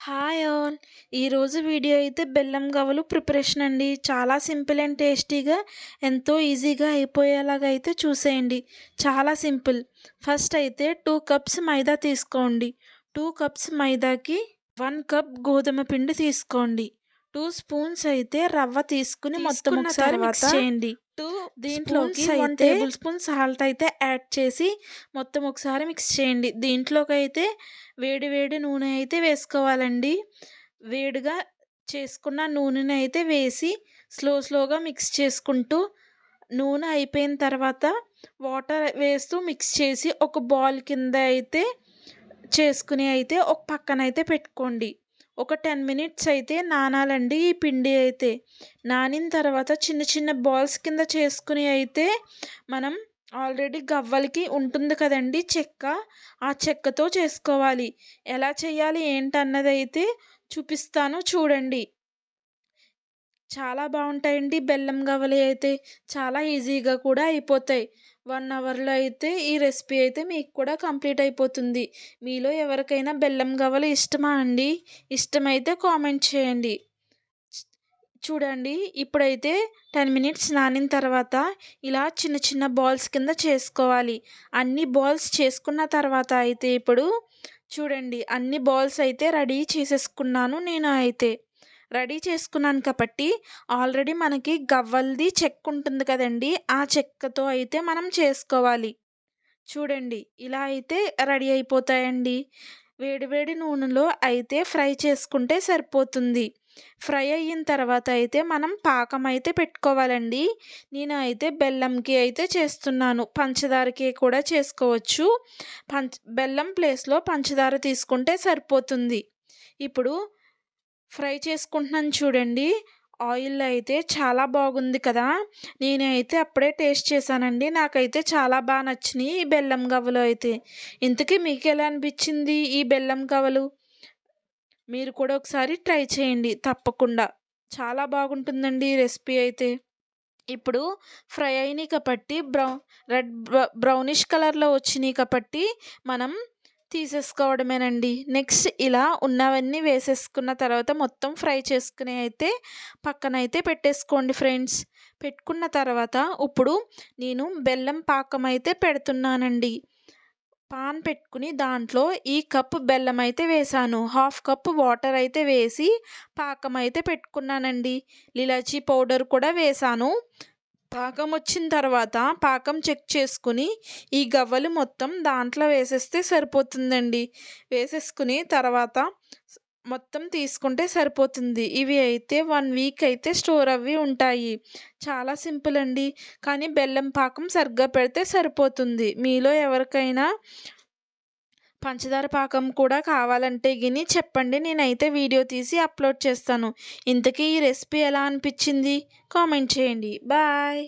Hi all. ఈరోజు video అయితే బెల్లం గవ్వలు ప్రిపరేషన్ అండి. చాలా సింపుల్ అండ్ టేస్టీగా ఎంతో ఈజీగా అయిపోయేలాగా అయితే చూసేయండి. చాలా సింపుల్. ఫస్ట్ అయితే 2 కప్స్ మైదా తీసుకోండి. 2 కప్స్ మైదాకి 1 కప్ గోధుమ పిండి తీసుకోండి. 2 స్పూన్స్ అయితే రవ్వ తీసుకుని మొత్తం ఒకసారి మిక్స్ చేయండి. దీంట్లోకి 1 టేబుల్ స్పూన్ సాల్ట్ అయితే యాడ్ చేసి మొత్తం ఒకసారి మిక్స్ చేయండి. దీంట్లోకి అయితే వేడి వేడి నూనె అయితే వేసుకోవాలండి. వేడిగా చేసుకున్న నూనెని అయితే వేసి స్లోగా మిక్స్ చేసుకుంటూ నూనె అయిపోయిన తర్వాత వాటర్ వేస్తూ మిక్స్ చేసి ఒక బాల్ కింద అయితే చేసుకుని అయితే ఒక పక్కన అయితే పెట్టుకోండి. ఒక 10 మినిట్స్ అయితే నానాలండి ఈ పిండి అయితే. నానిన తర్వాత చిన్న చిన్న బాల్స్ కింద చేసుకుని అయితే మనం ఆల్రెడీ గవ్వలకి ఉంటుంది కదండి చెక్క, ఆ చెక్కతో చేసుకోవాలి. ఎలా చేయాలి ఏంటన్నది అయితే చూపిస్తాను చూడండి. చాలా బాగుంటాయండి బెల్లం గవ్వలు అయితే. చాలా ఈజీగా కూడా అయిపోతాయి. 1 అవర్లో అయితే ఈ రెసిపీ అయితే మీకు కూడా కంప్లీట్ అయిపోతుంది. మీలో ఎవరికైనా బెల్లం గవ్వలు ఇష్టమా అండి? ఇష్టమైతే కామెంట్ చేయండి. చూడండి, ఇప్పుడైతే 10 మినిట్స్ నానిన తర్వాత ఇలా చిన్న చిన్న బాల్స్ కింద చేసుకోవాలి. అన్ని బాల్స్ చేసుకున్న తర్వాత అయితే ఇప్పుడు చూడండి, అన్ని బాల్స్ అయితే రెడీ చేసేసుకున్నాను నేను అయితే. రెడీ చేసుకున్నాను కాబట్టి ఆల్రెడీ మనకి గవ్వలది చెక్క ఉంటుంది కదండి, ఆ చెక్కతో అయితే మనం చేసుకోవాలి. చూడండి, ఇలా అయితే రెడీ అయిపోతాయండి. వేడి వేడి నూనెలో అయితే ఫ్రై చేసుకుంటే సరిపోతుంది. ఫ్రై అయిన తర్వాత అయితే మనం పాకం అయితే పెట్టుకోవాలండి. నేను అయితే బెల్లంకి అయితే చేస్తున్నాను. పంచదారకి కూడా చేసుకోవచ్చు. బెల్లం ప్లేస్లో పంచదార తీసుకుంటే సరిపోతుంది. ఇప్పుడు ఫ్రై చేసుకుంటున్నాను చూడండి. ఆయిల్ అయితే చాలా బాగుంది కదా. నేనైతే అప్పుడే టేస్ట్ చేశానండి. నాకైతే చాలా బాగా నచ్చినాయి ఈ బెల్లం గవ్వలు అయితే. ఇంతకీ మీకు ఎలా అనిపించింది ఈ బెల్లం గవ్వలు? మీరు కూడా ఒకసారి ట్రై చేయండి తప్పకుండా. చాలా బాగుంటుందండి ఈ రెసిపీ అయితే. ఇప్పుడు ఫ్రై అయినాయి కాబట్టి బ్రౌనిష్ కలర్లో వచ్చినాయి కాబట్టి మనం తీసేసుకోవడమేనండి. నెక్స్ట్ ఇలా ఉన్నవన్నీ వేసేసుకున్న తర్వాత మొత్తం ఫ్రై చేసుకుని అయితే పక్కన అయితే పెట్టేసుకోండి ఫ్రెండ్స్. పెట్టుకున్న తర్వాత ఇప్పుడు నేను బెల్లం పాకం అయితే పెడుతున్నానండి. పాన్ పెట్టుకుని దాంట్లో ఈ కప్పు బెల్లం అయితే వేసాను. 1/2 కప్పు వాటర్ అయితే వేసి పాకం అయితే పెట్టుకున్నానండి. ఇలాచీ పౌడర్ కూడా వేసాను. పాకం వచ్చిన తర్వాత పాకం చెక్ చేసుకుని ఈ గవ్వలు మొత్తం దాంట్లో వేసేస్తే సరిపోతుందండి. వేసేసుకుని తర్వాత మొత్తం తీసుకుంటే సరిపోతుంది. ఇవి అయితే 1 వీక్ అయితే స్టోర్ అవి ఉంటాయి. చాలా సింపుల్ అండి. కానీ బెల్లం పాకం సరిగ్గా పెడితే సరిపోతుంది. మీలో ఎవరికైనా పంచదార పాకం కూడా కావాలంటే గిని చెప్పండి. నేనైతే వీడియో తీసి అప్లోడ్ చేస్తాను. ఇంతకీ ఈ రెసిపీ ఎలా అనిపించింది కామెంట్ చేయండి. బాయ్.